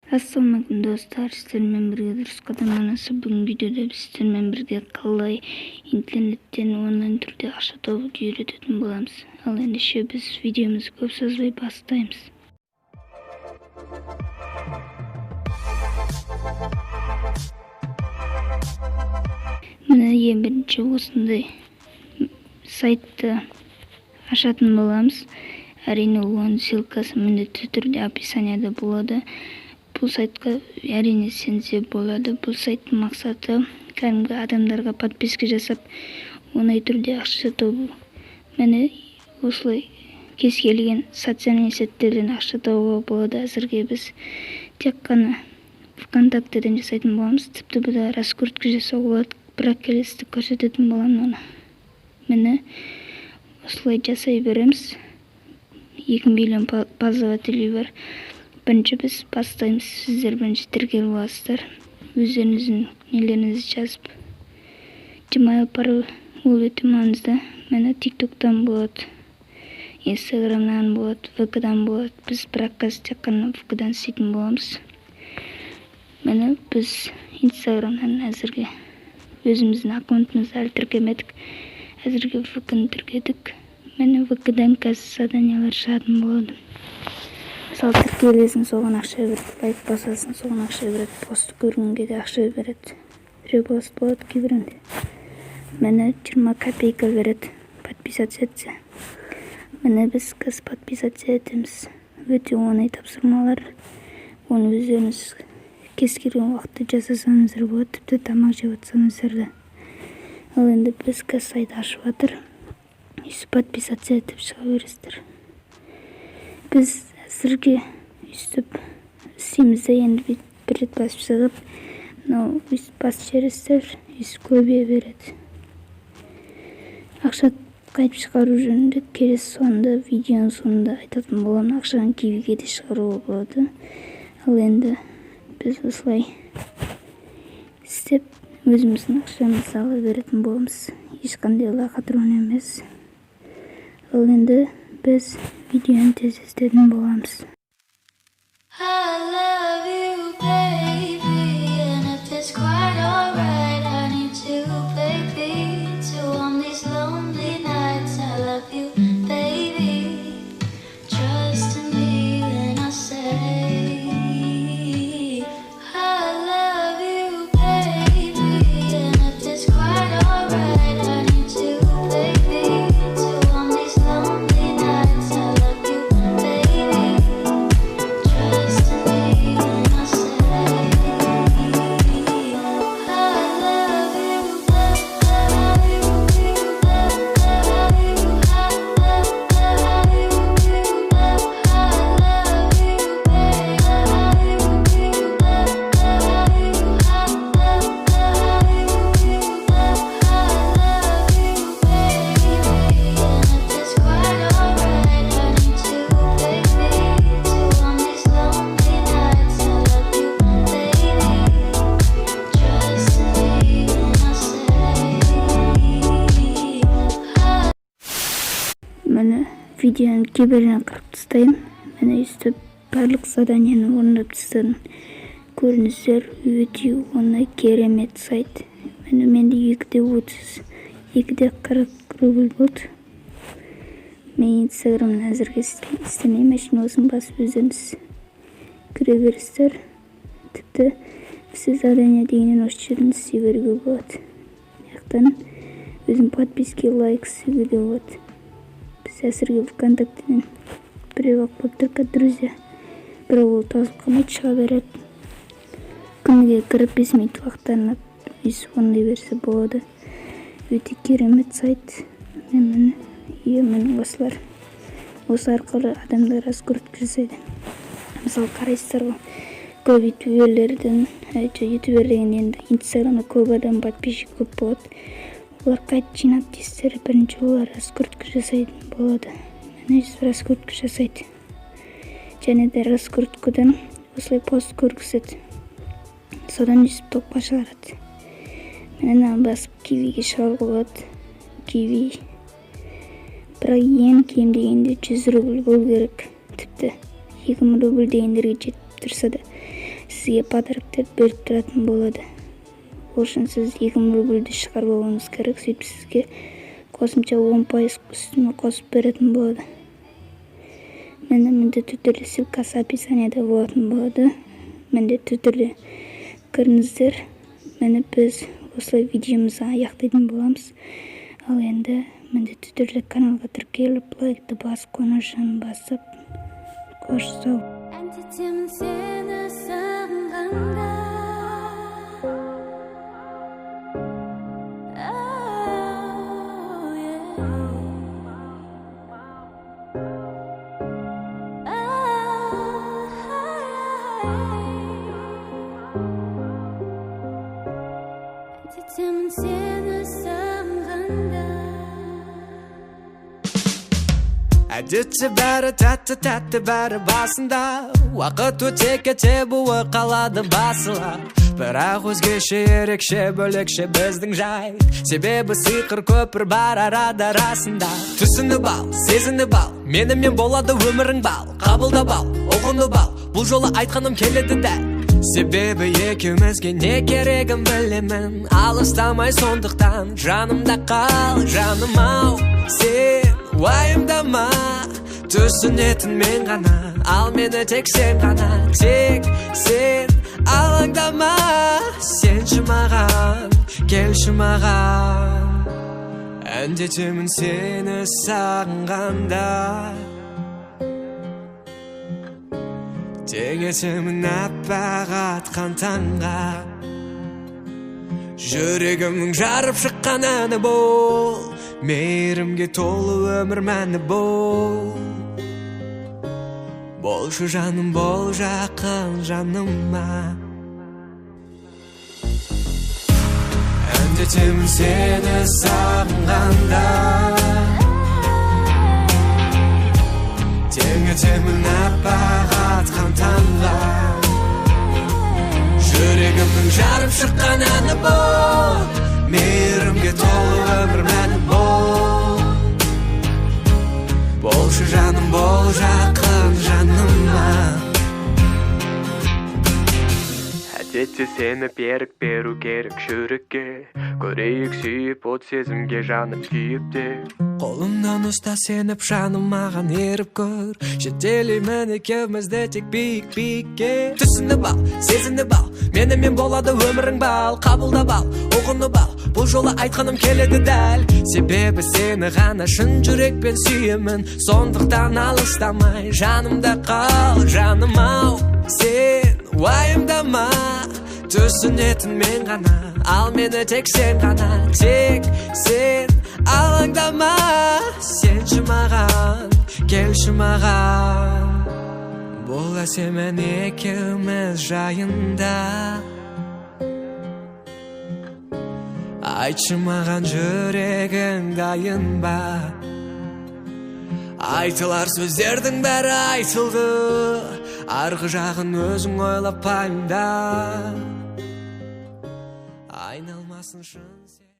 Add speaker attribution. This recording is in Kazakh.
Speaker 1: Assalamualaikum dostlar, sizlerle birge dürüst kadam anası. Bugün videoda biz sizlerle birge kalay internetten onlayn türde akça табууду үйрөтөтүн болабыз. Ал ендеше biz videomuzu көп созбой баштайбыз. Мына эң биринчи осундай сайтты ашатын болабыз. Әрине onun ссылкасы міндетті түрде описанияда болады. Бұл сайтқа әрине сенсе болады. Бұл сайттың мақсаты кәдімгі адамдарға подписка жасап, оңай түрде ақша табу. Міне осылай кез келген социальный сеттерден ақша табуға болады. Әзірге біз тек қана ВКонтактеден жасайтын боламыз. Тіпті бұда раскрутка жасауға болады, бірақ келесі көрсететін боламын оны. Міне осылай жасай береміз. 2 миллион пользователі бар. Бірінші біз бастаймыз. Сіздер бірінші тіркеліп аласыздар. Өздеріңіздің нелеріңізді жазып. Gmail пароль ол өте маңызды. Мені TikTok'тан болады, Instagram'dan болады, VK-дан болады. Біз бірақ қазір тек қана VK-дан істейтін боламыз. Мені біз Instagram'дан әзірге өзіміздің аккаунтымызды әлі тіркемедік. Әзірге VK-ны тіркедік. Мені VK-дан қазір заданиялар шығатын болады. Мысалы тіркелесің, соған ақша береді, лайк басасың, соған ақша береді, постты көргенге де ақша береді. Репост болады кейбірінде. Мені 20 копейка береді, подписаться етсе. Мені біз қазір подписаться етеміз. Өте оңай тапсырмалар. Оны өздеріңіз кез келген уақытта жасасаңыздар болады, тіпті тамақ жеп жатсаңыздар да. Ал енді біз қазір сайт ашып жатыр. Үстіп подписаться етіп шыға бересіздер. Біз әзірге үстіп істейміз де, енді бір рет басып шығып, үстіп басып жібересіздер, үстіп көбейе береді. Ақша қайтып шығару жөнінде келесі соңында, видеоның соңында айтатын боламын. Ақшаны кивиге де шығаруға болады. Ал енді біз осылай істеп өзіміздің ақшамызды ала беретін боламыз. Ешқандай лақатрон емес. Ал енді біз видеоны тез іздейтін боламыз. Мені видеоның кейбірін қырып тастайым. Мені үстіп барлық заданияны орындап тастадым. Көрініздер, өте оңай керемет сайт. Менде 2:30, 2:40 рубль болды. Мен Instagram'dan әзірге істемеймін. Мәшін осын басып өздеріңіз кіре бересіздер. Тіпті все задания дегеннен осы жерін істей беруге болады. Яқтан өзім подписки, лайк істеуге де болады. Біз әзірге ВКонтактеден біреу-ақ болып тұрқа друзья. Бірақ ол тазып қалмайды, шыға береді. Күніге 45 минут уақыттарына өйсіп ондай берсе болады. Өте керемет сайт. Мені осылар. Осы арқылы адамдар раскрутка жасайды. Мысалы қарайсыздар ғой, көп ютуберлерден, ютуберлерден енді Инстаграмда көп адам подписчик көп болады. Олар қайт жинап дейсіздер, бірінші олар раскрутка жасайды болады. Мені раскрутка жасайды. Және де раскруткадан осылай пост көргізеді. Содан үсіп топқа шығарады. Мені басып кивиге шығаруға болады. Киви. Бірақ ең кем дегенде 100 рубль болу керек. Тіпті 2000 рубль дегендерге жетіп тұрса да сізге подароктерді беріп тұратын болады. Ол үшін сіз 2000 рубльді шығарып алуыңыз керек, сөйтіп сізге қосымша 10% үстіне қосып беретін болады. Міндетті түрде ссылкасы описаниеда болатын болады. Міндетті түрде кіріңіздер. Біз осылай видеомызды аяқтайтын боламыз. Ал енді міндетті түрде каналға тіркеліп, лайкты басып, қоңырауын басып, қош сау.
Speaker 2: Әндетемін сені сағынғанда. Әндетемін сені сағынғанда.
Speaker 3: Әдетте бәрі тәтті бәрі басында, уақыт өте кете буы қалады басылап. Бірақ өзгеше ерекше бөлекше біздің жай, себебі сиқыр көпір бар арада расында. Түсініп ал, сезініп ал, менімен болады өмірің бал. Қабылдап ал, ұғынып ал, бұл жолы айтқаным келеді дәл. Себебі екеумізге не керегін білемін, алыстамай сондықтан жанымда қал, жаным ау. Сен уайымдама, түсінетін мен ғана, ал мені тек сен ғана. Тек сен алаңдама, сенші маған, келші маған. Әндетемін сені сағынғанда, теңесемін аппақ атқан таңға. Жүрегімнің жарып шыққан әні бол, мейірімге толы өмір мәні бол. Болшы жаным, бол жақын жаныма. Әндетемін сені сағынғанда, теңетемін аппақ атқан таңға. Жүрегімнің жарып шыққан әні бол, мейірімге толы өмір мәні бол. Болшы жаным, бол жақын жаныма. Әдетте сені берік беру керек жүрекке, көрейік сүйіп от сезімге жанып күйіп де. Қолымнан ұста сеніп жаным маған еріп көр, жетелеймін екеумізді тек биік-биікке. Түсініп ал, сезініп ал, менімен болады өмірің бал. Қабылдап ал, ұғынып ал, бұл жолы айтқаным келеді дәл. Себебі сені ғана шын жүрекпен сүйемін, сондықтан алыстамай жанымда қал, жаным ау. Сен уайымдама, түсінетін мен ғана, ал мені тек сен ғана. Тек сен алаңдама, сенші маған, келші маған. Бұл әсемен екеуміз жайында, айтшы маған жүрегің дайын ба. Айтылар сөздердің бәрі айтылды, арғы жағын өзің ойлап пайымда. Айналмасын шын